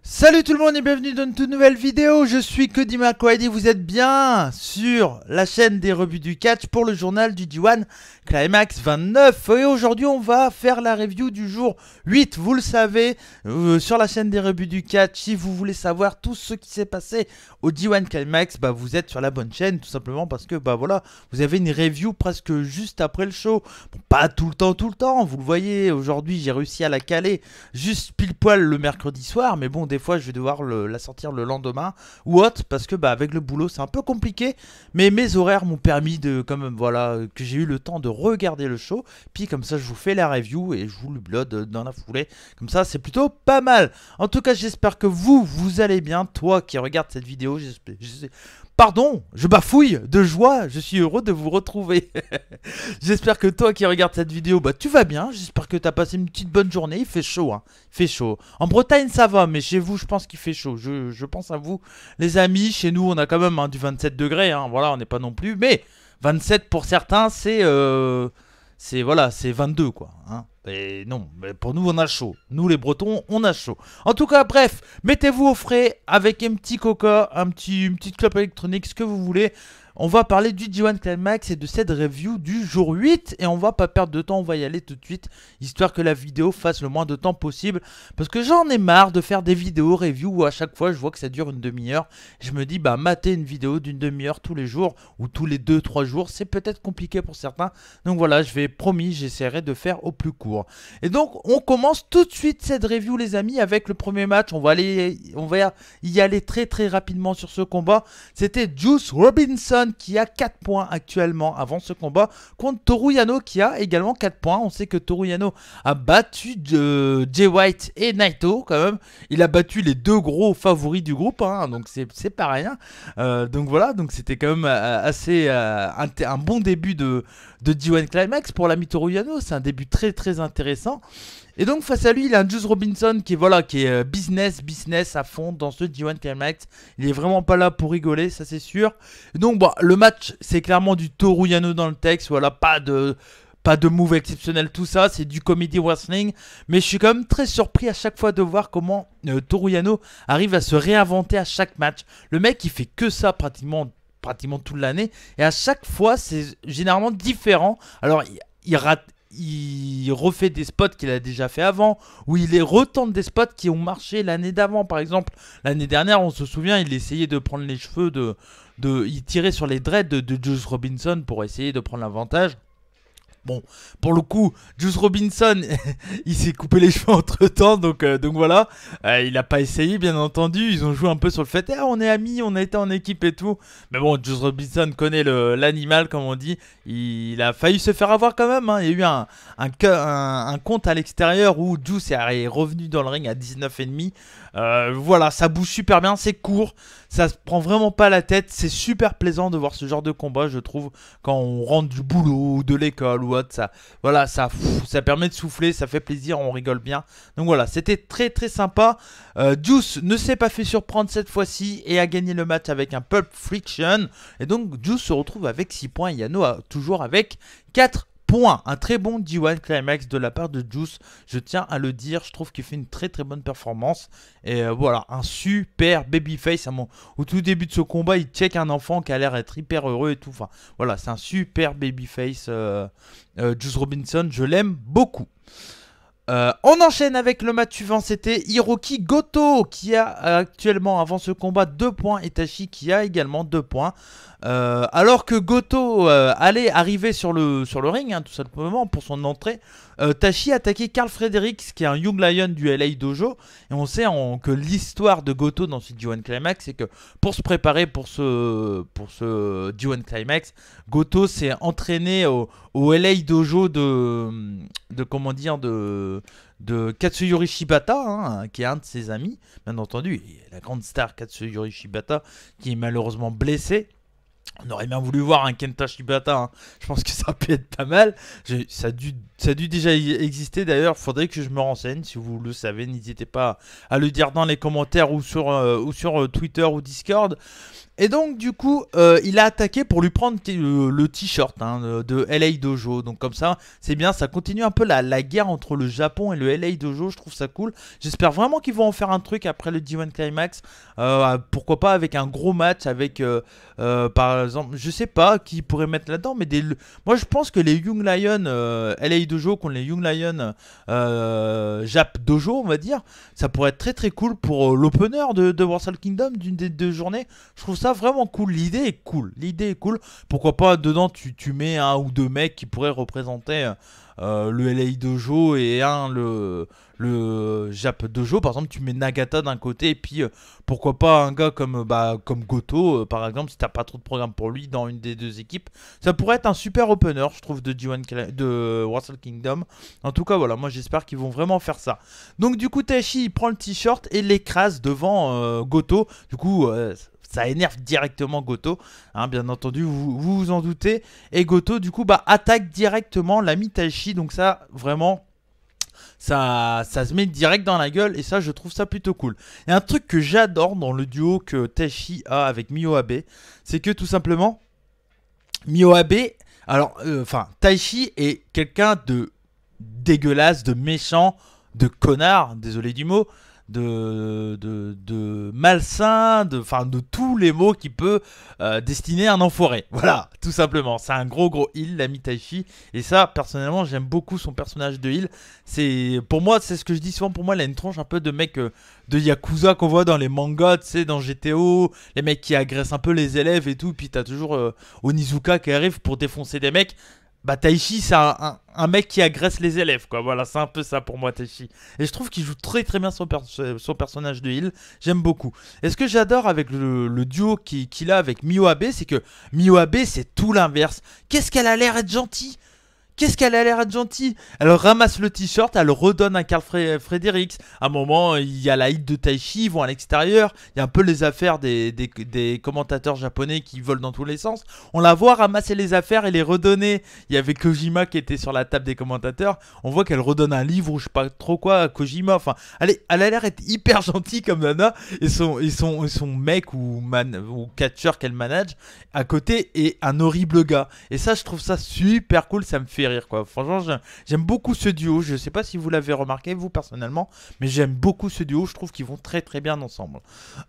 Salut tout le monde et bienvenue dans une toute nouvelle vidéo, je suis Cody McQuaid et vous êtes bien sur la chaîne des rebuts du catch pour le journal du D1 Climax 29. Et aujourd'hui on va faire la review du jour 8, vous le savez, sur la chaîne des rebuts du catch. Si vous voulez savoir tout ce qui s'est passé au D1 Climax, vous êtes sur la bonne chaîne, tout simplement parce que voilà, vous avez une review presque juste après le show. Bon, pas tout le temps, vous le voyez, aujourd'hui j'ai réussi à la caler juste pile poil le mercredi soir, mais bon, des fois je vais devoir la sortir le lendemain ou autre parce que avec le boulot c'est un peu compliqué, mais mes horaires m'ont permis de quand même, voilà, que j'ai eu le temps de regarder le show, puis comme ça je vous fais la review et je vous le upload dans la foulée, comme ça c'est plutôt pas mal. En tout cas j'espère que vous allez bien, toi qui regardes cette vidéo, pardon, je bafouille de joie, je suis heureux de vous retrouver. J'espère que toi qui regardes cette vidéo, tu vas bien. J'espère que tu as passé une petite bonne journée. Il fait chaud, hein. Il fait chaud. En Bretagne, ça va, mais chez vous, je pense qu'il fait chaud. Je pense à vous, les amis. Chez nous, on a quand même du 27 degrés. Hein. Voilà, on n'est pas non plus. Mais 27 pour certains, c'est 22 quoi. Hein. Et non, mais pour nous on a chaud. Nous les Bretons, on a chaud. En tout cas, bref, mettez-vous au frais avec un petit coca, une petite clope électronique, ce que vous voulez. On va parler du D1 Climax et de cette review du jour 8. Et on va pas perdre de temps, on va y aller tout de suite, histoire que la vidéo fasse le moins de temps possible. Parce que j'en ai marre de faire des vidéos review où à chaque fois je vois que ça dure une demi-heure. Je me dis, mater une vidéo d'une demi-heure tous les jours ou tous les 2-3 jours, c'est peut-être compliqué pour certains. Donc voilà, promis, j'essaierai de faire au plus court. Et donc on commence tout de suite cette review les amis avec le premier match. On va y aller très très rapidement sur ce combat. C'était Juice Robinson qui a 4 points actuellement avant ce combat contre Toru Yano qui a également 4 points. On sait que Toru Yano a battu Jay White et Naito quand même. Il a battu les deux gros favoris du groupe, hein, donc c'est pas rien. Donc voilà, donc c'était quand même assez un bon début de D1 Climax pour l'ami Toru Yano. C'est un début très très intéressant. Et donc face à lui, il a un Juice Robinson qui est business à fond dans ce D1 Climax. Il est vraiment pas là pour rigoler, ça c'est sûr. Et donc le match, c'est clairement du Toru Yano dans le texte. Voilà, pas de move exceptionnel, tout ça, c'est du comedy wrestling. Mais je suis quand même très surpris à chaque fois de voir comment Toru Yano arrive à se réinventer à chaque match. Le mec, il fait que ça pratiquement toute l'année. Et à chaque fois, c'est généralement différent. Alors, il refait des spots qu'il a déjà fait avant, ou il retente des spots qui ont marché l'année d'avant. Par exemple, l'année dernière, on se souvient, il essayait de prendre les cheveux il tirait sur les dreads de Juice Robinson pour essayer de prendre l'avantage. Bon, pour le coup, Juice Robinson, il s'est coupé les cheveux entre temps, donc voilà. Il n'a pas essayé, bien entendu. Ils ont joué un peu sur le fait, on est amis, on a été en équipe et tout. Mais bon, Juice Robinson connaît l'animal, comme on dit. Il a failli se faire avoir quand même. Hein. Il y a eu un compte à l'extérieur où Juice est revenu dans le ring à 19,5. Voilà, ça bouge super bien, c'est court. Ça se prend vraiment pas la tête. C'est super plaisant de voir ce genre de combat, je trouve, quand on rentre du boulot ou de l'école ou autre. Ça permet de souffler, ça fait plaisir, on rigole bien. Donc voilà, c'était très très sympa. Juice ne s'est pas fait surprendre cette fois-ci et a gagné le match avec un Pulp Friction. Et donc Juice se retrouve avec 6 points. Yano toujours avec 4 points. Un très bon D1 Climax de la part de Juice, je tiens à le dire. Je trouve qu'il fait une très très bonne performance. Et voilà, un super babyface. Au tout début de ce combat, il check un enfant qui a l'air d'être hyper heureux et tout. Enfin, voilà, c'est un super babyface. Juice Robinson, je l'aime beaucoup. On enchaîne avec le match suivant, c'était Hiroki Goto qui a actuellement avant ce combat 2 points et Tachi qui a également 2 points. Alors que Goto allait arriver sur le ring, hein, tout simplement pour son entrée, Tachi a attaqué Carl Fredericks qui est un Young Lion du LA Dojo. Et on sait que l'histoire de Goto dans ce D1 Climax, c'est que pour se préparer pour ce D1 Climax, Goto s'est entraîné au LA Dojo de Katsuyori Shibata, hein, qui est un de ses amis, bien entendu, et la grande star Katsuyori Shibata, qui est malheureusement blessé. On aurait bien voulu voir un Kenta Shibata, hein. Je pense que ça peut être pas mal. Ça a dû déjà exister d'ailleurs, faudrait que je me renseigne. Si vous le savez, n'hésitez pas à le dire dans les commentaires ou sur Twitter ou Discord. Et donc du coup, il a attaqué pour lui prendre le t-shirt hein, de LA Dojo. Donc comme ça, c'est bien, ça continue un peu la guerre entre le Japon et le LA Dojo. Je trouve ça cool. J'espère vraiment qu'ils vont en faire un truc après le G1 Climax. Pourquoi pas avec un gros match avec, par exemple, je sais pas qui pourrait mettre là-dedans, mais moi je pense que les Young Lions LA Dojo contre les Young Lions Jap Dojo, on va dire, ça pourrait être très très cool pour l'opener de Wrestle Kingdom d'une des deux journées. Je trouve ça vraiment cool. L'idée est cool. L'idée est cool. Pourquoi pas dedans tu mets un ou deux mecs qui pourraient représenter le LA Dojo et le Jap Dojo. Par exemple, tu mets Nagata d'un côté et puis pourquoi pas un gars comme Goto par exemple, si t'as pas trop de programme pour lui dans une des deux équipes. Ça pourrait être un super opener, je trouve, de Wrestle Kingdom. En tout cas, voilà, moi j'espère qu'ils vont vraiment faire ça. Donc du coup, Taichi il prend le t-shirt et l'écrase devant Goto. Du coup, ça énerve directement Goto, hein, bien entendu, vous en doutez. Et Goto, du coup, attaque directement l'ami Taichi. Donc ça, vraiment, ça se met direct dans la gueule. Et ça, je trouve ça plutôt cool. Et un truc que j'adore dans le duo que Taichi a avec Mio Abe, c'est que tout simplement, Mio Abe, alors, Taichi est quelqu'un de dégueulasse, de méchant, de connard, désolé du mot, de malsain, de tous les mots qui peut destiner un enfoiré. Voilà, tout simplement. C'est un gros heal, l'ami Taichi. Et ça, personnellement, j'aime beaucoup son personnage de heal. Pour moi, c'est ce que je dis souvent. Pour moi, il a une tronche un peu de mec de Yakuza qu'on voit dans les mangas, tu sais, dans GTO. Les mecs qui agressent un peu les élèves et tout. Puis t'as toujours Onizuka qui arrive pour défoncer des mecs. Taichi, c'est un mec qui agresse les élèves, quoi. Voilà, c'est un peu ça pour moi, Taichi. Et je trouve qu'il joue très bien son personnage de heal. J'aime beaucoup. Et ce que j'adore avec le duo qu'il a avec Mio Abe, c'est que Mio Abe, c'est tout l'inverse. Qu'est-ce qu'elle a l'air d'être gentille! Qu'est-ce qu'elle a l'air d'être gentille. Elle ramasse le t-shirt, elle le redonne à Carl Fredericks. À un moment, il y a la hit de Taichi, ils vont à l'extérieur. Il y a un peu les affaires des commentateurs japonais qui volent dans tous les sens. On la voit ramasser les affaires et les redonner. Il y avait Kojima qui était sur la table des commentateurs. On voit qu'elle redonne un livre ou je sais pas trop quoi à Kojima. Enfin, elle a l'air d'être hyper gentille comme nana. Et son mec ou catcheur qu'elle manage à côté est un horrible gars. Et ça, je trouve ça super cool. Ça me fait rire, quoi. Franchement, j'aime beaucoup ce duo. Je sais pas si vous l'avez remarqué vous personnellement, mais j'aime beaucoup ce duo. Je trouve qu'ils vont très bien ensemble.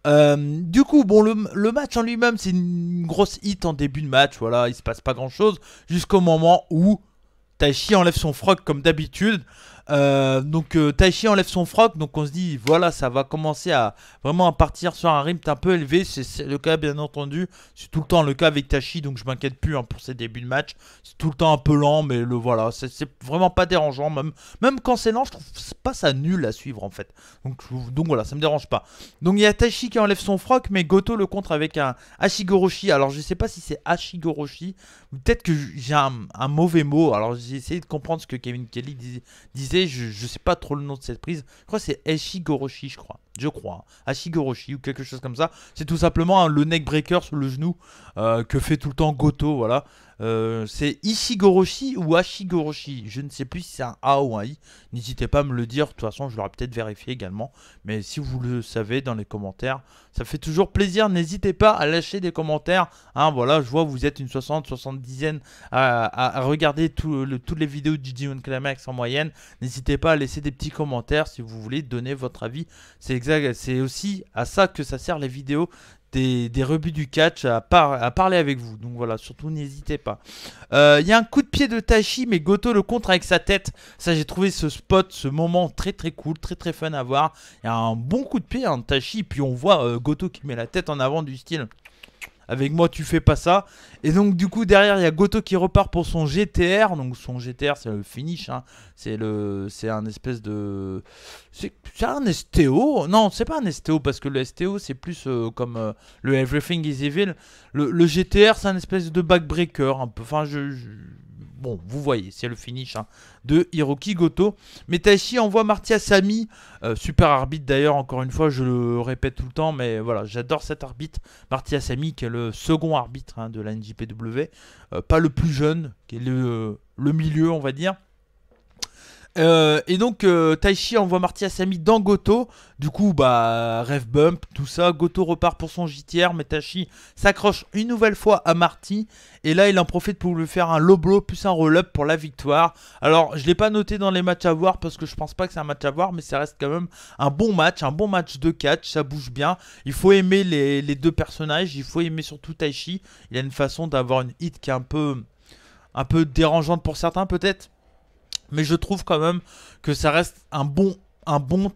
Du coup, bon, le match en lui-même, c'est une grosse hit en début de match. Voilà, il se passe pas grand chose jusqu'au moment où Taichi enlève son froc comme d'habitude. Donc Taichi enlève son froc, donc on se dit voilà, ça va commencer à vraiment partir sur un rythme un peu élevé. C'est le cas, bien entendu, c'est tout le temps le cas avec Taichi, donc je m'inquiète plus pour ces débuts de match. C'est tout le temps un peu lent, mais voilà, c'est vraiment pas dérangeant, même quand c'est lent, je trouve pas ça nul à suivre en fait. Donc voilà, ça me dérange pas. Donc il y a Taichi qui enlève son froc, mais Goto le contre avec un Hashigoroshi. Alors je sais pas si c'est Hashigoroshi, peut-être que j'ai un mauvais mot. Alors j'ai essayé de comprendre ce que Kevin Kelly disait. Je sais pas trop le nom de cette prise. Je crois que c'est Hashigoroshi, je crois. Hashigoroshi ou quelque chose comme ça. C'est tout simplement le neck breaker sur le genou que fait tout le temps Goto. Voilà. C'est Ishigoroshi ou Hashigoroshi. Je ne sais plus si c'est un A ou un I. N'hésitez pas à me le dire. De toute façon, je l'aurai peut-être vérifié également. Mais si vous le savez dans les commentaires, ça fait toujours plaisir. N'hésitez pas à lâcher des commentaires. Hein, voilà, je vois vous êtes une 70 à regarder toutes les vidéos du G1 Climax en moyenne. N'hésitez pas à laisser des petits commentaires si vous voulez donner votre avis. C'est aussi à ça que ça sert les vidéos des rebuts du catch, à parler avec vous. Donc voilà, surtout n'hésitez pas. Il y a un coup de pied de Taichi, mais Goto le contre avec sa tête. Ça, j'ai trouvé ce spot, ce moment très cool, très fun à voir. Il y a un bon coup de pied de Taichi, puis on voit Goto qui met la tête en avant du style avec moi tu fais pas ça. Et donc du coup derrière il y a Goto qui repart pour son GTR. Donc son GTR c'est le finish, hein. C'est un espèce de... C'est un STO. Non, c'est pas un STO parce que le STO c'est plus comme le Everything is Evil. Le GTR c'est un espèce de backbreaker un peu. Enfin bon, vous voyez, c'est le finish de Hiroki Goto. Mais Taichi envoie Marty Asami, super arbitre d'ailleurs, encore une fois, je le répète tout le temps, mais voilà, j'adore cet arbitre. Marty Asami, qui est le second arbitre de la NJPW, pas le plus jeune, qui est le milieu, on va dire. Et donc Taichi envoie Marty Asami dans Goto. Du coup bah ref bump, tout ça. Goto repart pour son JTR, mais Taichi s'accroche une nouvelle fois à Marty. Et là il en profite pour lui faire un low blow plus un roll-up pour la victoire. Alors je l'ai pas noté dans les matchs à voir parce que je pense pas que c'est un match à voir, mais ça reste quand même un bon match de catch, ça bouge bien. Il faut aimer les deux personnages, il faut aimer surtout Taichi. Il a une façon d'avoir une hit qui est un peu dérangeante pour certains peut-être. Mais je trouve quand même que ça reste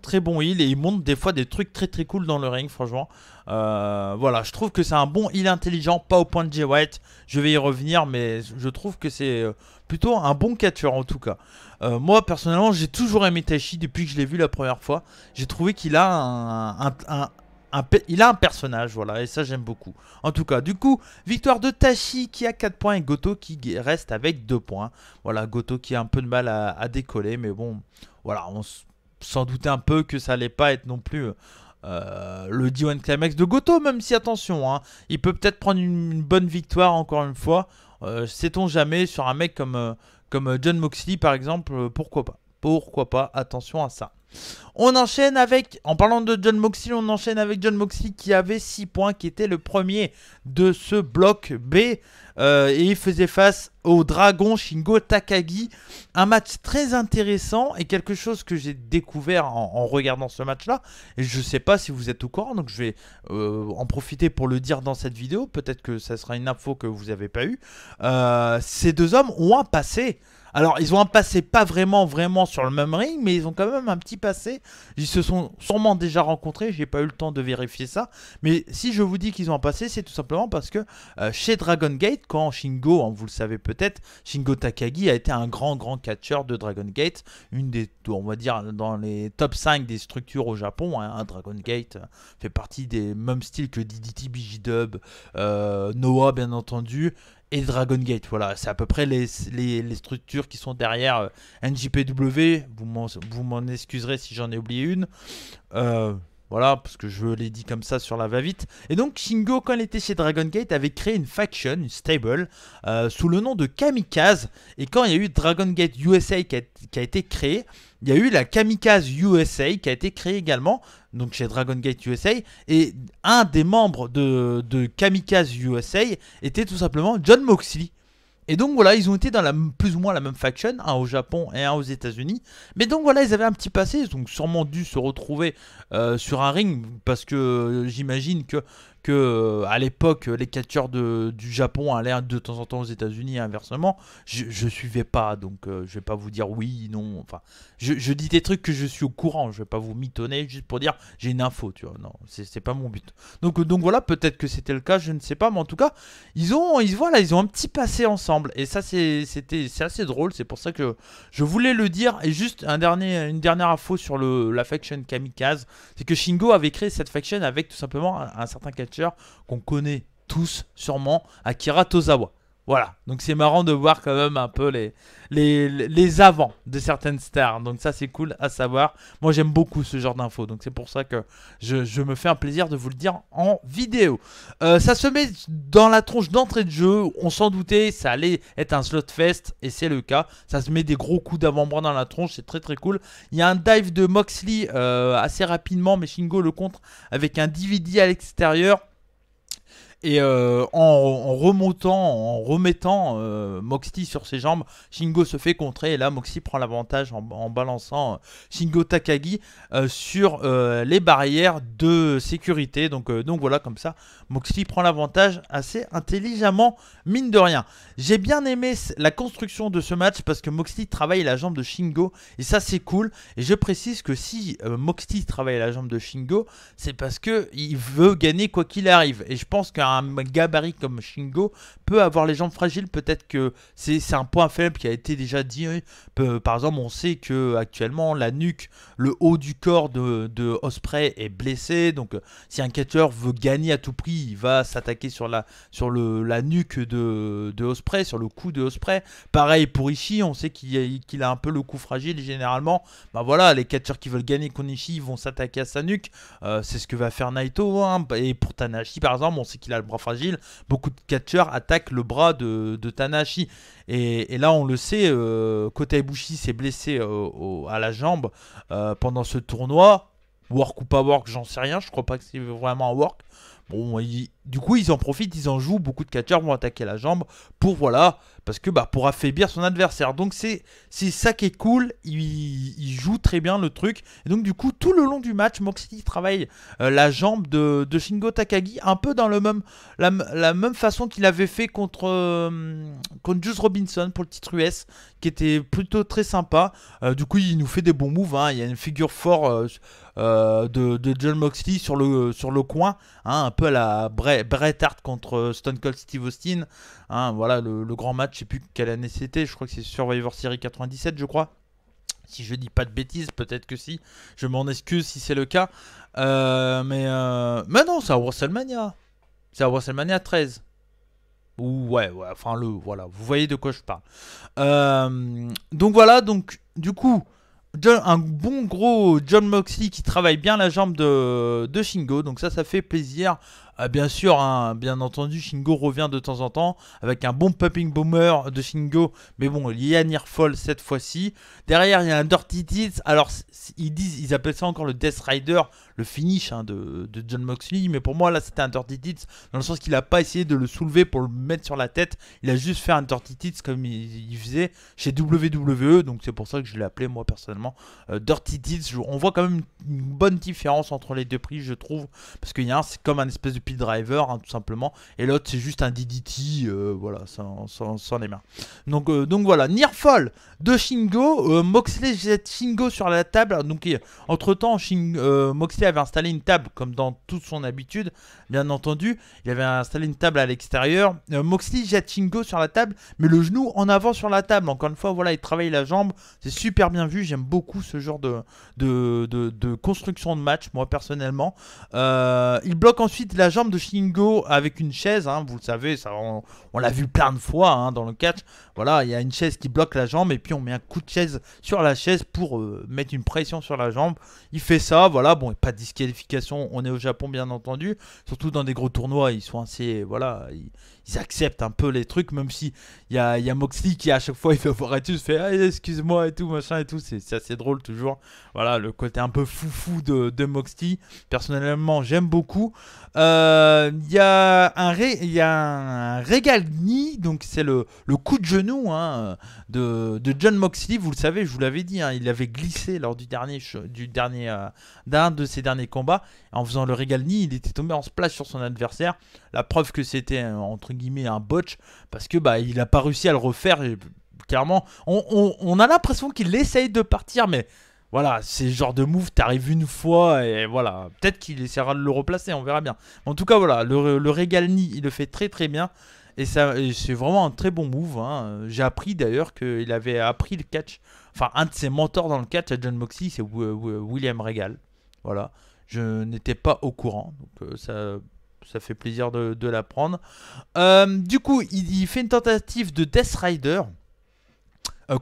très bon heal. Et il montre des fois des trucs très très cool dans le ring, franchement. Voilà, je trouve que c'est un bon heal intelligent, pas au point de Jay White. Je vais y revenir, mais je trouve que c'est plutôt un bon catcheur en tout cas. Moi, personnellement, j'ai toujours aimé Taichi depuis que je l'ai vu la première fois. J'ai trouvé qu'il a il a un personnage, voilà, et ça j'aime beaucoup. En tout cas, du coup, victoire de Taichi qui a 4 points et Goto qui reste avec 2 points. Voilà, Goto qui a un peu de mal à décoller, mais bon, voilà, on s'en doutait un peu que ça allait pas être non plus le D1 Climax de Goto, même si attention, hein, il peut peut-être prendre une bonne victoire encore une fois. Sait-on jamais sur un mec comme Jon Moxley par exemple, pourquoi pas. Pourquoi pas, attention à ça. On enchaîne avec, en parlant de Jon Moxley, on enchaîne avec Jon Moxley qui avait 6 points, qui était le premier de ce bloc B. Et il faisait face au dragon Shingo Takagi. Un match très intéressant et quelque chose que j'ai découvert en regardant ce match-là. Et je ne sais pas si vous êtes au courant, donc je vais en profiter pour le dire dans cette vidéo. Peut-être que ça sera une info que vous n'avez pas eue. Ces deux hommes ont un passé. Alors, ils ont un passé pas vraiment sur le même ring, mais ils ont quand même un petit passé. Ils se sont sûrement déjà rencontrés, j'ai pas eu le temps de vérifier ça. Mais si je vous dis qu'ils ont un passé, c'est tout simplement parce que chez Dragon Gate, quand Shingo, hein, vous le savez peut-être, Shingo Takagi a été un grand catcheur de Dragon Gate. Une des, on va dire, dans les top 5 des structures au Japon. Hein, Dragon Gate fait partie des mêmes styles que DDT, BG Dub, Noah bien entendu. Et Dragon Gate, voilà, c'est à peu près les structures qui sont derrière NJPW. Vous m'en excuserez si j'en ai oublié une. Voilà, parce que je l'ai dit comme ça sur la va-vite. Et donc Shingo, quand il était chez Dragon Gate, avait créé une faction, une stable, sous le nom de Kamikaze. Et quand il y a eu Dragon Gate USA qui a été créé, il y a eu la Kamikaze USA qui a été créée également, donc chez Dragon Gate USA. Et un des membres de Kamikaze USA était tout simplement Jon Moxley. Et donc voilà, ils ont été dans plus ou moins la même faction, un au Japon et un aux États-Unis. Mais donc voilà, ils avaient un petit passé, ils ont sûrement dû se retrouver sur un ring parce que j'imagine que à l'époque, les catcheurs du Japon allaient de temps en temps aux États-Unis et inversement. Je suivais pas, donc je vais pas vous dire oui, non. Enfin, je dis des trucs que je suis au courant. Je vais pas vous mitonner juste pour dire j'ai une info, tu vois. Non, c'est pas mon but. Donc voilà, peut-être que c'était le cas, je ne sais pas, mais en tout cas, ils ont un petit passé ensemble et ça c'est assez drôle. C'est pour ça que je voulais le dire. Et juste une dernière info sur la faction Kamikaze, c'est que Shingo avait créé cette faction avec tout simplement un certain catcheur qu'on connaît tous sûrement, Akira Tozawa. Voilà, donc c'est marrant de voir quand même un peu les avants de certaines stars. Donc ça c'est cool à savoir. Moi j'aime beaucoup ce genre d'infos. Donc c'est pour ça que je me fais un plaisir de vous le dire en vidéo. Ça se met dans la tronche d'entrée de jeu. On s'en doutait, ça allait être un slot fest. Et c'est le cas. Ça se met des gros coups d'avant-bras dans la tronche. C'est très cool. Il y a un dive de Moxley assez rapidement. Mais Shingo le contre avec un DVD à l'extérieur. Et en remettant Moxley sur ses jambes, Shingo se fait contrer. Et là, Moxley prend l'avantage en balançant Shingo Takagi sur les barrières de sécurité. Donc voilà, comme ça, Moxley prend l'avantage assez intelligemment, mine de rien. J'ai bien aimé la construction de ce match parce que Moxley travaille la jambe de Shingo. Et ça, c'est cool. Et je précise que si Moxley travaille la jambe de Shingo, c'est parce qu'il veut gagner quoi qu'il arrive. Et je pense qu'un gabarit comme Shingo peut avoir les jambes fragiles. Peut-être que c'est un point faible qui a été déjà dit. Par exemple, on sait que actuellement la nuque, le haut du corps de Ospreay est blessé. Donc si un catcheur veut gagner à tout prix, il va s'attaquer sur la nuque de Ospreay, sur le cou de Ospreay. Pareil pour Ishii, on sait qu'il a un peu le cou fragile. Généralement, bah voilà, les catcheurs qui veulent gagner contre Ishii vont s'attaquer à sa nuque. C'est ce que va faire Naito. Hein. Et pour Tanahashi, par exemple, on sait qu'il a a le bras fragile, beaucoup de catcheurs attaquent le bras de Tanahashi. Et là, on le sait, Kota Ibushi s'est blessé à la jambe pendant ce tournoi. Work ou pas work, j'en sais rien. Je crois pas que c'est vraiment un work. Bon, du coup, ils en profitent, ils en jouent. Beaucoup de catcheurs vont attaquer la jambe pour, voilà, parce que pour affaiblir son adversaire. Donc, c'est ça qui est cool. Il joue très bien le truc. Et donc, du coup, tout le long du match, Moxley travaille la jambe de Shingo Takagi un peu dans la même façon qu'il avait fait contre Juice Robinson pour le titre US, qui était plutôt très sympa. Du coup, il nous fait des bons moves. Hein. Il y a une figure fort de John Moxley sur le coin, hein, un peu à la Bret Hart contre Stone Cold Steve Austin, hein, voilà le grand match, je sais plus quelle année c'était, je crois que c'est Survivor Series 97 je crois, si je dis pas de bêtises, peut-être que si, je m'en excuse si c'est le cas, mais non, c'est à WrestleMania, 13, ou ouais, enfin voilà, vous voyez de quoi je parle. Donc voilà, donc du coup un bon gros John Moxley qui travaille bien la jambe de Shingo, donc ça fait plaisir. Bien sûr, hein, bien entendu, Shingo revient de temps en temps avec un bon popping boomer de Shingo, mais bon, il y a near fall cette fois-ci. Derrière, il y a un Dirty Deeds. Alors, ils appellent ça encore le Death Rider, le finish hein, de John Moxley, mais pour moi, là, c'était un Dirty Deeds dans le sens qu'il n'a pas essayé de le soulever pour le mettre sur la tête. Il a juste fait un Dirty Deeds comme il faisait chez WWE, donc c'est pour ça que je l'ai appelé, moi, personnellement, Dirty Deeds. On voit quand même une bonne différence entre les deux prix, je trouve, parce qu'il y a un, c'est comme un espèce de driver hein, tout simplement, et l'autre c'est juste un DDT, voilà, sans les mains. Donc voilà, near fall de Shingo, Moxley jette Shingo sur la table, donc entre temps Moxley avait installé une table comme dans toute son habitude, bien entendu, il avait installé une table à l'extérieur, Moxley jette Shingo sur la table, mais le genou en avant sur la table, encore une fois, voilà, il travaille la jambe, c'est super bien vu, j'aime beaucoup ce genre de construction de match, moi personnellement. Il bloque ensuite la jambe de Shingo avec une chaise, hein, vous le savez, ça, on l'a vu plein de fois hein, dans le catch. Voilà, il y a une chaise qui bloque la jambe et puis on met un coup de chaise sur la chaise pour mettre une pression sur la jambe. Il fait ça, voilà, bon, pas de disqualification, on est au Japon bien entendu, surtout dans des gros tournois, ils sont assez, voilà, ils acceptent un peu les trucs, même si il y a Moxley qui à chaque fois il fait voir et tout, se fait ah, excuse-moi et tout, machin et tout, c'est assez drôle toujours. Voilà, le côté un peu foufou de Moxley, personnellement j'aime beaucoup. Il y a un Regal-Knee, donc c'est le coup de genou hein, de John Moxley, vous le savez, je vous l'avais dit, hein, il avait glissé lors d'un de ses derniers combats, en faisant le Regal-Knee, il était tombé en splash sur son adversaire, la preuve que c'était entre guillemets un botch, parce que il n'a pas réussi à le refaire, et, clairement, on a l'impression qu'il essaye de partir, mais voilà, c'est le genre de move, t'arrives une fois et voilà, peut-être qu'il essaiera de le replacer, on verra bien. En tout cas, voilà, le Regal-Knee, il le fait très très bien. Et c'est vraiment un très bon move. Hein. J'ai appris d'ailleurs qu'il avait appris le catch. Enfin, un de ses mentors dans le catch à John Moxley, c'est William Regal. Voilà, je n'étais pas au courant. Donc ça fait plaisir de l'apprendre. Du coup, il fait une tentative de Death Rider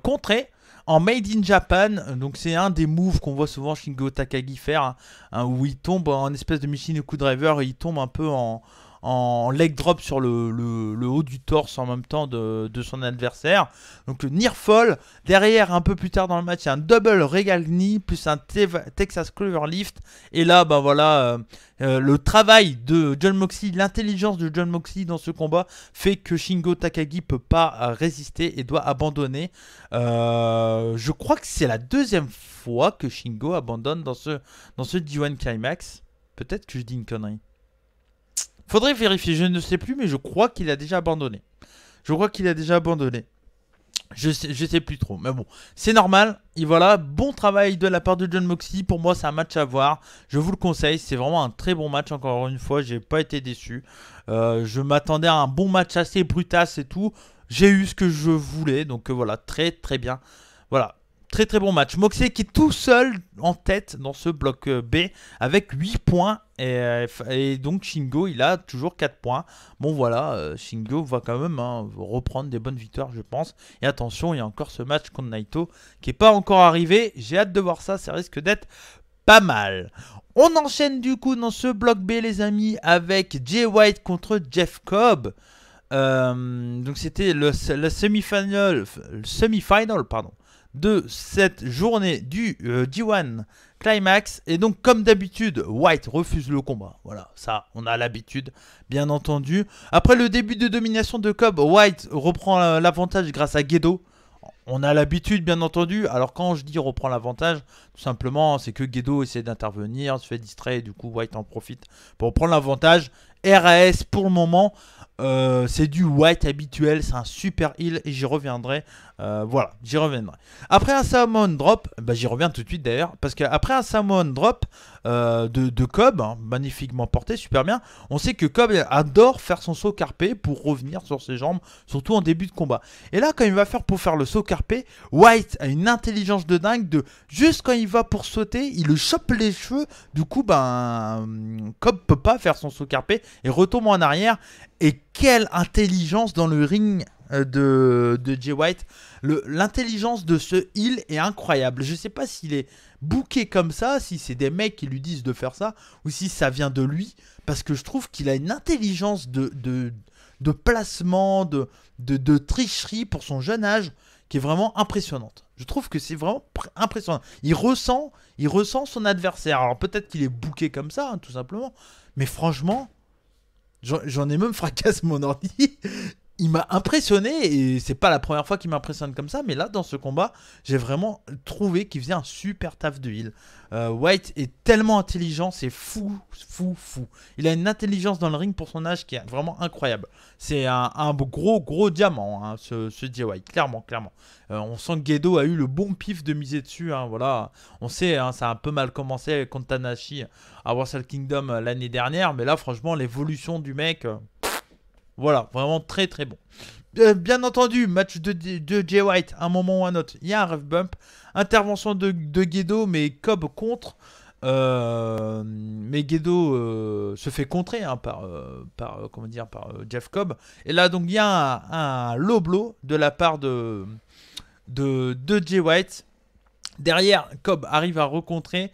contré en Made in Japan, donc c'est un des moves qu'on voit souvent Shingo Takagi faire, hein, où il tombe en espèce de Michinoku Driver, et il tombe un peu en leg drop sur le haut du torse en même temps de son adversaire. Donc near fall. Derrière, un peu plus tard dans le match, il y a un double Regal Knee plus un Texas Clover Lift. Et là, voilà, le travail de John Moxley, l'intelligence de John Moxley dans ce combat fait que Shingo Takagi peut pas résister et doit abandonner. Je crois que c'est la deuxième fois que Shingo abandonne dans ce G1 Climax. Peut-être que je dis une connerie. Faudrait vérifier, je ne sais plus, mais je crois qu'il a déjà abandonné. Je sais plus trop, mais bon, c'est normal. Et voilà, bon travail de la part de John Moxley. Pour moi, c'est un match à voir. Je vous le conseille, c'est vraiment un très bon match. Encore une fois, j'ai pas été déçu. Je m'attendais à un bon match assez brutasse et tout. J'ai eu ce que je voulais, donc voilà, très très bien. Voilà. Très très bon match. Moxley qui est tout seul en tête dans ce bloc B avec 8 points. Et donc Shingo il a toujours 4 points. Bon voilà, Shingo va quand même reprendre des bonnes victoires je pense. Et attention, il y a encore ce match contre Naito qui n'est pas encore arrivé. J'ai hâte de voir ça, ça risque d'être pas mal. On enchaîne du coup dans ce bloc B les amis avec Jay White contre Jeff Cobb. Donc c'était le semi-final pardon, de cette journée du G1 Climax. Et donc comme d'habitude White refuse le combat. Voilà, ça on a l'habitude bien entendu. Après le début de domination de Cobb, White reprend l'avantage grâce à Gedo. On a l'habitude bien entendu. Alors quand je dis reprend l'avantage, tout simplement c'est que Gedo essaie d'intervenir, se fait distraire, du coup White en profite pour prendre l'avantage. RAS pour le moment, c'est du White habituel, c'est un super heal et j'y reviendrai. Voilà, j'y reviendrai. Après un Salmon Drop, bah, j'y reviens tout de suite d'ailleurs, parce qu'après un Salmon Drop de Cobb, hein, magnifiquement porté, super bien, on sait que Cobb adore faire son saut carpé pour revenir sur ses jambes, surtout en début de combat. Et là, quand il va faire pour faire le saut carpé, White a une intelligence de dingue, de juste quand il va pour sauter, il le chope les cheveux, du coup, ben, Cobb peut pas faire son saut carpé et retombe en arrière. Et quelle intelligence dans le ring de Jay White. L'intelligence de ce heal est incroyable. Je sais pas s'il est booké comme ça, si c'est des mecs qui lui disent de faire ça, ou si ça vient de lui, parce que je trouve qu'il a une intelligence de placement, de tricherie pour son jeune âge, qui est vraiment impressionnante. Je trouve que c'est vraiment impressionnant. Il ressent son adversaire. Alors peut-être qu'il est booké comme ça, hein, tout simplement, mais franchement... J'en ai même fracassé mon ordi. Il m'a impressionné et c'est pas la première fois qu'il m'impressionne comme ça, mais là dans ce combat j'ai vraiment trouvé qu'il faisait un super taf de heal. White est tellement intelligent, c'est fou. Il a une intelligence dans le ring pour son âge qui est vraiment incroyable. C'est un gros diamant, hein, ce Jay White, clairement. On sent que Gedo a eu le bon pif de miser dessus, hein, voilà. On sait, hein, ça a un peu mal commencé contre Tanahashi à Wrestle Kingdom l'année dernière, mais là franchement l'évolution du mec... Voilà, vraiment très bon. Bien entendu, match de Jay White, un moment ou un autre, il y a un ref bump. Intervention de Gedo, mais Cobb contre. Mais Gedo se fait contrer hein, par Jeff Cobb. Et là, donc, il y a un low blow de la part de Jay White. Derrière, Cobb arrive à recontrer.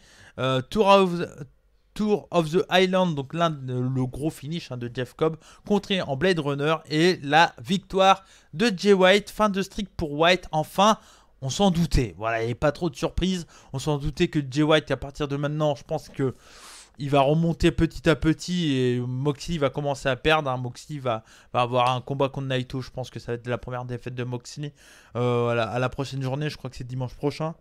Tour of the Island, donc le gros finish hein, de Jeff Cobb, contré en Blade Runner, et la victoire de Jay White. Fin de streak pour White, enfin, on s'en doutait. Voilà, il n'y avait pas trop de surprises. On s'en doutait que Jay White, à partir de maintenant, je pense que il va remonter petit à petit et Moxley va commencer à perdre. Hein. Moxley va avoir un combat contre Naito. Je pense que ça va être la première défaite de Moxley à la prochaine journée. Je crois que c'est dimanche prochain.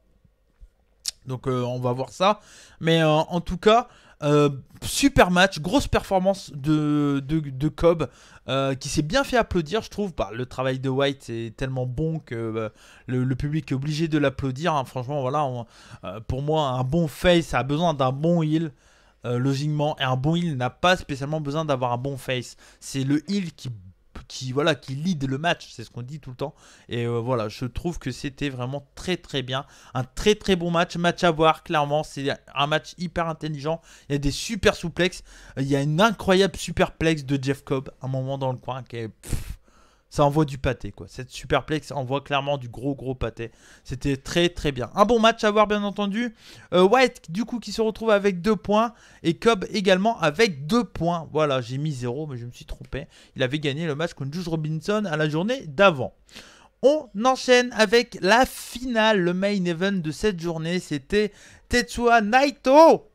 Donc on va voir ça. Mais en tout cas... super match, grosse performance de Cobb qui s'est bien fait applaudir, je trouve. Bah, le travail de White est tellement bon que le public est obligé de l'applaudir. Hein. Franchement, voilà, pour moi, un bon face a besoin d'un bon heel. Logiquement, et un bon heel n'a pas spécialement besoin d'avoir un bon face. C'est le heel qui lead le match, c'est ce qu'on dit tout le temps. Et voilà, je trouve que c'était vraiment très bien. Un très bon match à voir, clairement. C'est un match hyper intelligent. Il y a des super souplexes. Il y a une incroyable superplex de Jeff Cobb, un moment dans le coin qui est... ça envoie du pâté, quoi. Cette superplex envoie clairement du gros pâté. C'était très bien. Un bon match à voir, bien entendu. White, du coup, qui se retrouve avec 2 points. Et Cobb également avec 2 points. Voilà, j'ai mis 0, mais je me suis trompé. Il avait gagné le match contre Juice Robinson à la journée d'avant. On enchaîne avec la finale, le main event de cette journée. C'était Tetsuya Naito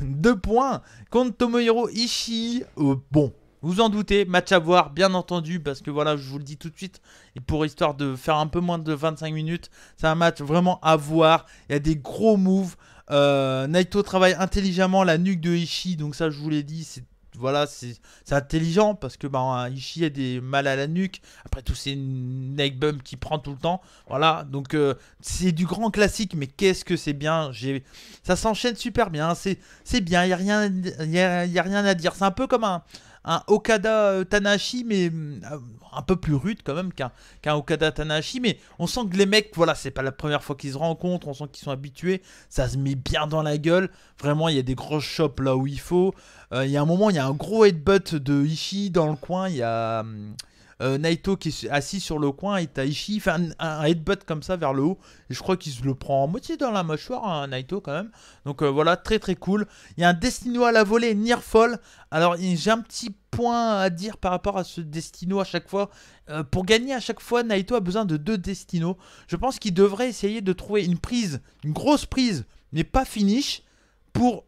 2 points contre Tomohiro Ishii. Bon. Vous en doutez, match à voir, bien entendu, parce que voilà, je vous le dis tout de suite, et pour histoire de faire un peu moins de 25 minutes, c'est un match vraiment à voir. Il y a des gros moves. Naito travaille intelligemment la nuque de Ishii, donc ça, je vous l'ai dit, c'est intelligent parce que Ishii a des mal à la nuque. Après tout, c'est une neck bump qui prend tout le temps. Voilà, donc c'est du grand classique, mais qu'est-ce que c'est bien. Ça s'enchaîne super bien. C'est bien, il n'y a rien à dire. C'est un peu comme un Okada Tanahashi, mais un peu plus rude quand même qu'un Okada Tanahashi. Mais on sent que les mecs, voilà, c'est pas la première fois qu'ils se rencontrent. On sent qu'ils sont habitués. Ça se met bien dans la gueule. Vraiment, il y a des grosses chops là où il faut. Il y a un moment, il y a un gros headbutt de Ishii dans le coin. Il y a Naito qui est assis sur le coin et t'as Ishii fait un headbutt comme ça vers le haut. Et je crois qu'il se le prend en moitié dans la mâchoire, hein, Naito quand même. Donc voilà, très très cool. Il y a un Destino à la volée, Nearfall. Alors j'ai un petit point à dire par rapport à ce Destino à chaque fois. Pour gagner à chaque fois, Naito a besoin de 2 Destinos. Je pense qu'il devrait essayer de trouver une prise, une grosse prise, mais pas finish, pour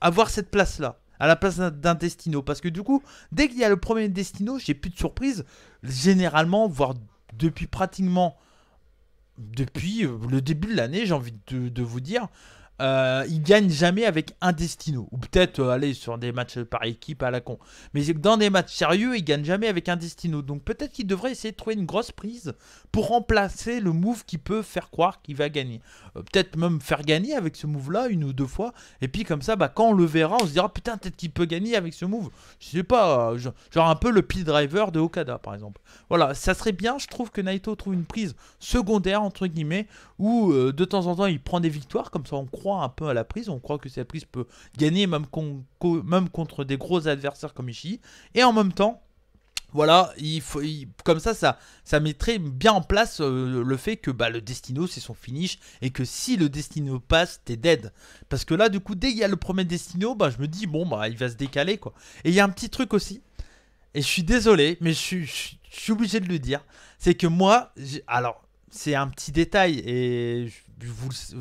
avoir cette place-là, à la place d'un Destino. Parce que du coup, dès qu'il y a le premier Destino, j'ai plus de surprise. Généralement, voire depuis pratiquement... Depuis le début de l'année, j'ai envie de vous dire... il gagne jamais avec un Destino. Ou peut-être aller sur des matchs par équipe à la con. Mais dans des matchs sérieux, il gagne jamais avec un Destino. Donc peut-être qu'il devrait essayer de trouver une grosse prise pour remplacer le move qui peut faire croire qu'il va gagner. Peut-être même faire gagner avec ce move-là 1 ou 2 fois. Et puis comme ça, bah, quand on le verra, on se dira putain, peut-être qu'il peut gagner avec ce move. Je sais pas, genre un peu le P-Driver de Okada par exemple. Voilà, ça serait bien, je trouve que Naito trouve une prise secondaire entre guillemets. Où de temps en temps il prend des victoires. Comme ça on croit un peu à la prise, on croit que cette prise peut gagner même contre des gros adversaires comme Ishii, et en même temps voilà, comme ça mettrait bien en place le fait que bah, le Destino c'est son finish, et que si le Destino passe, t'es dead. Parce que là du coup dès qu'il y a le premier Destino, bah, je me dis bon bah il va se décaler quoi. Et il y a un petit truc aussi, et je suis désolé mais je suis obligé de le dire, c'est que moi, alors c'est un petit détail, et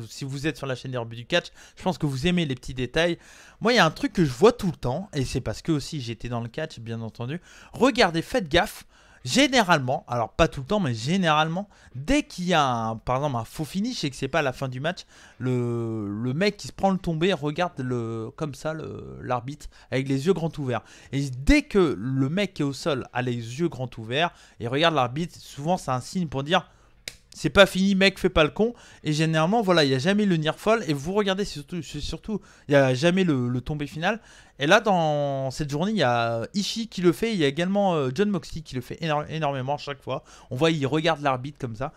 si vous êtes sur la chaîne des rebuts du catch, je pense que vous aimez les petits détails. Moi, il y a un truc que je vois tout le temps, et c'est parce que aussi j'étais dans le catch, bien entendu. Regardez, faites gaffe. Généralement, alors pas tout le temps, mais généralement, dès qu'il y a par exemple un faux finish et que c'est pas à la fin du match, le mec qui se prend le tombé regarde comme ça l'arbitre avec les yeux grands ouverts. Et dès que le mec qui est au sol a les yeux grands ouverts et regarde l'arbitre, souvent c'est un signe pour dire c'est pas fini, mec, fais pas le con. Et généralement, voilà, il n'y a jamais le nearfall. Et vous regardez, surtout il n'y a jamais le tombé final. Et là, dans cette journée, il y a Ishii qui le fait. Il y a également Jon Moxley qui le fait énormément à chaque fois. On voit, il regarde l'arbitre comme ça.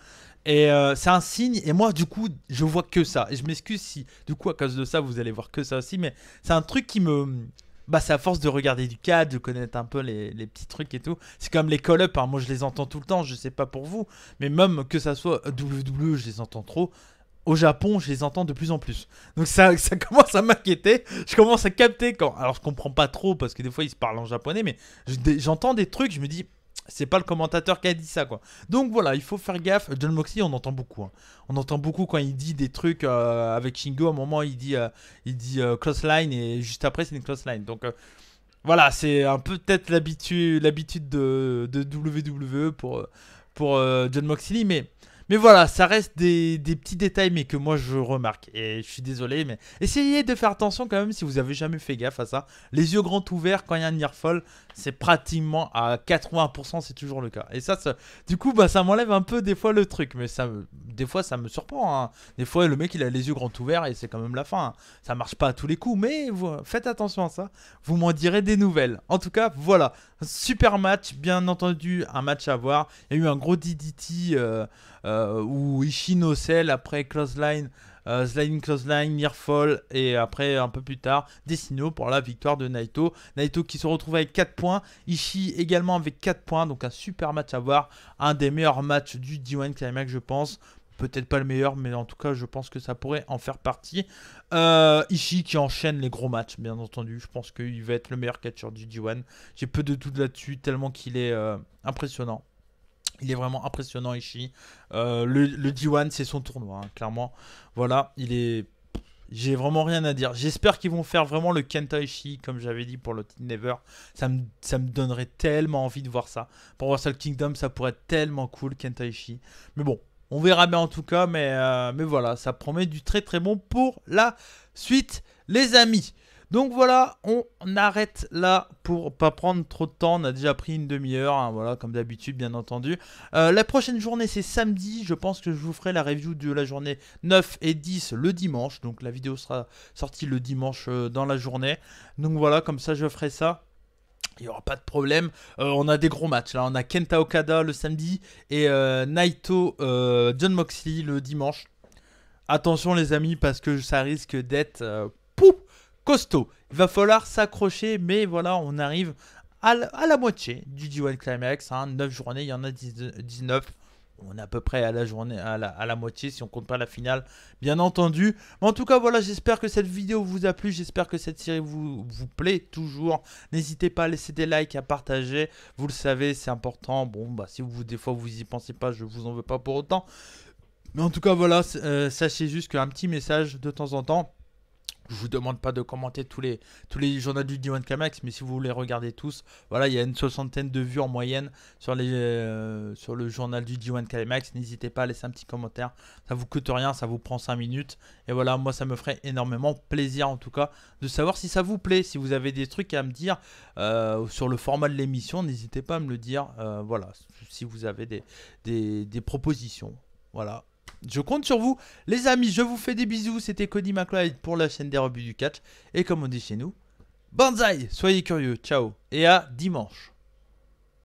Et c'est un signe. Et moi, du coup, je vois que ça. Et je m'excuse si, du coup, à cause de ça, vous allez voir que ça aussi. Mais c'est un truc qui me... Bah, c'est à force de regarder du catch, de connaître un peu les petits trucs et tout. C'est comme les call-up, hein. Moi je les entends tout le temps, je sais pas pour vous. Mais même que ça soit WWE, je les entends trop. Au Japon, je les entends de plus en plus. Donc ça commence à m'inquiéter. Je commence à capter quand... Alors je comprends pas trop parce que des fois ils se parlent en japonais. Mais j'entends des trucs, je me dis... C'est pas le commentateur qui a dit ça quoi. Donc voilà, il faut faire gaffe. Jon Moxley, on entend beaucoup. Hein. On entend beaucoup quand il dit des trucs avec Shingo. À un moment, il dit close line et juste après, c'est une close line. Donc voilà, c'est un peu peut-être l'habitude de WWE pour Jon Moxley. Mais voilà, ça reste des petits détails, mais que moi je remarque. Et je suis désolé, mais essayez de faire attention quand même si vous avez jamais fait gaffe à ça. Les yeux grands ouverts quand il y a un nearfall, c'est pratiquement à 80%, c'est toujours le cas. Et ça du coup, bah, ça m'enlève un peu des fois le truc. Mais des fois, ça me surprend. Hein. Des fois, le mec il a les yeux grands ouverts et c'est quand même la fin. Hein. Ça marche pas à tous les coups, mais faites attention à ça. Vous m'en direz des nouvelles. En tout cas, voilà. Super match, bien entendu, un match à voir. Il y a eu un gros DDT. Où Ishii nocelle après clothesline, sliding clothesline, nearfall, et après un peu plus tard Destino pour la victoire de Naito. Naito qui se retrouve avec 4 points, Ishii également avec 4 points, donc un super match à voir, un des meilleurs matchs du D1 Climax je pense. Peut-être pas le meilleur, mais en tout cas, je pense que ça pourrait en faire partie. Ishii qui enchaîne les gros matchs, bien entendu. Je pense qu'il va être le meilleur catcheur du D1. J'ai peu de doute là-dessus, tellement qu'il est impressionnant. Il est vraiment impressionnant, Ishii. Le D1, c'est son tournoi, hein, clairement. Voilà, j'ai vraiment rien à dire. J'espère qu'ils vont faire vraiment le Kenta Ishii, comme j'avais dit pour le Team Never. Ça me donnerait tellement envie de voir ça. Pour Wrestle Kingdom, ça pourrait être tellement cool, Kenta Ishii. Mais bon, on verra bien en tout cas. Mais voilà, ça promet du très très bon pour la suite, les amis. Donc voilà, on arrête là pour pas prendre trop de temps. On a déjà pris une demi-heure, hein, voilà, comme d'habitude, bien entendu. La prochaine journée, c'est samedi. Je pense que je vous ferai la review de la journée 9 et 10 le dimanche. Donc la vidéo sera sortie le dimanche dans la journée. Donc voilà, comme ça, je ferai ça. Il n'y aura pas de problème. On a des gros matchs. Là, on a Kenta Okada le samedi et Naito Jon Moxley le dimanche. Attention, les amis, parce que ça risque d'être costaud. Il va falloir s'accrocher, mais voilà, on arrive à la moitié du G1 Climax. 9 journées, il y en a 19. On est à peu près à la journée, à la moitié si on compte pas la finale, bien entendu. Mais en tout cas, voilà, j'espère que cette vidéo vous a plu. J'espère que cette série vous plaît toujours. N'hésitez pas à laisser des likes, à partager. Vous le savez, c'est important. Bon, bah, si des fois vous y pensez pas, je vous en veux pas pour autant. Mais en tout cas, voilà, sachez juste qu'un petit message de temps en temps. Je vous demande pas de commenter tous les journaux du G1 Climax, mais si vous les regardez tous, voilà, il y a une soixantaine de vues en moyenne sur le journal du G1 Climax. N'hésitez pas à laisser un petit commentaire, ça vous coûte rien, ça vous prend 5 minutes. Et voilà, moi ça me ferait énormément plaisir en tout cas de savoir si ça vous plaît. Si vous avez des trucs à me dire sur le format de l'émission, n'hésitez pas à me le dire. Voilà, si vous avez des propositions, voilà. Je compte sur vous, les amis. Je vous fais des bisous. C'était Cody McLeod pour la chaîne des rebuts du catch. Et comme on dit chez nous, banzai, soyez curieux. Ciao et à dimanche.